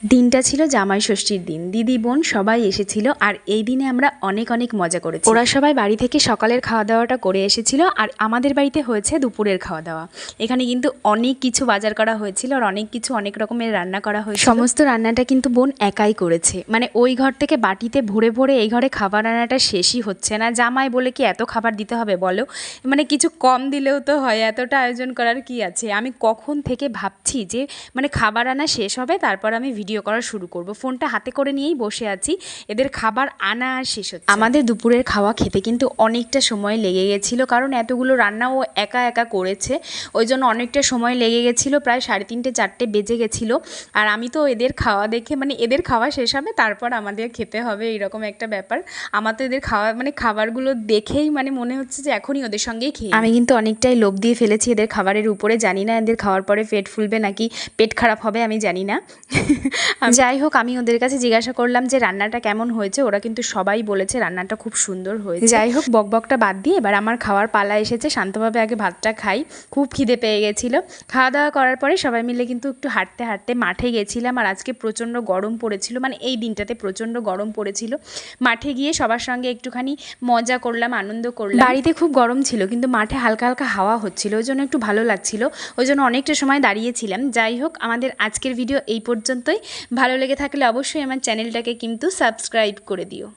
দিনটা ছিল জামাই ষষ্ঠীর দিন। দিদি বোন সবাই এসেছিল আর এই দিনে আমরা অনেক অনেক মজা করেছি। ওরা সবাই বাড়ি থেকে সকালের খাওয়া দাওয়াটা করে এসেছিল আর আমাদের বাড়িতে হয়েছে দুপুরের খাওয়া দাওয়া। এখানে কিন্তু অনেক কিছু বাজার করা হয়েছিল আর অনেক কিছু অনেক রকমের রান্না করা হয়েছিল। সমস্ত রান্নাটা কিন্তু বোন একাই করেছে, মানে ওই ঘর থেকে বাটিতে ভরে ভরে এই ঘরে খাবার রান্নাটা শেষই হচ্ছে না। জামাই বলে কি এত খাবার দিতে হবে বলো, মানে কিছু কম দিলেও তো হয়, এতটা আয়োজন করার কি আছে। আমি কখন থেকে ভাবছি যে মানে খাবার আনা শেষ হবে তারপর আমি ভিডিও করা শুরু করব। ফোনটা হাতে করে নিয়েই বসে আছি, এদের খাবার আনা আর শেষ হচ্ছে। আমাদের দুপুরের খাওয়া খেতে কিন্তু অনেকটা সময় লেগে গেছিলো, কারণ এতগুলো রান্না ও একা একা করেছে, ওই জন্য অনেকটা সময় লেগে গেছিলো। প্রায় 3:30 4টে বেজে গেছিলো। আর আমি তো এদের খাওয়া দেখে, মানে এদের খাওয়া শেষ হবে তারপর আমাদের খেতে হবে, এইরকম একটা ব্যাপার। আমার তো এদের খাওয়া মানে খাবারগুলো দেখেই মানে মনে হচ্ছে যে এখনই ওদের সঙ্গেই খেয়ে। আমি কিন্তু অনেকটাই লোভ দিয়ে ফেলেছি এদের খাবারের উপরে। জানি না এদের খাওয়ার পরে পেট ফুলবে নাকি পেট খারাপ হবে, আমি জানি না। যাই হোক, আমি ওদের কাছে জিজ্ঞাসা করলাম যে রান্নাটা কেমন হয়েছে। ওরা কিন্তু সবাই বলেছে রান্নাটা খুব সুন্দর হয়েছে। যাই হোক, বকবকটা বাদ দিয়ে এবার আমার খাওয়ার পালা এসেছে। শান্তভাবে আগে ভাতটা খাই, খুব খিদে পেয়ে গেছিলো। খাওয়া দাওয়া করার পরে সবাই মিলে কিন্তু একটু হাঁটতে হাঁটতে মাঠে গেছিলাম। আর আজকে প্রচণ্ড গরম পড়েছিল, মানে এই দিনটাতে প্রচণ্ড গরম পড়েছিল। মাঠে গিয়ে সবার সঙ্গে একটুখানি মজা করলাম, আনন্দ করলাম। বাড়িতে খুব গরম ছিল কিন্তু মাঠে হালকা হালকা হাওয়া হচ্ছিল, ওই জন্য একটু ভালো লাগছিল, ওই জন্য অনেকটা সময় দাঁড়িয়েছিলাম। যাই হোক, আমাদের আজকের ভিডিও এই পর্যন্তই। ভালো লেগে থাকলে অবশ্যই আমার চ্যানেলটাকে কিন্তু সাবস্ক্রাইব করে দিও।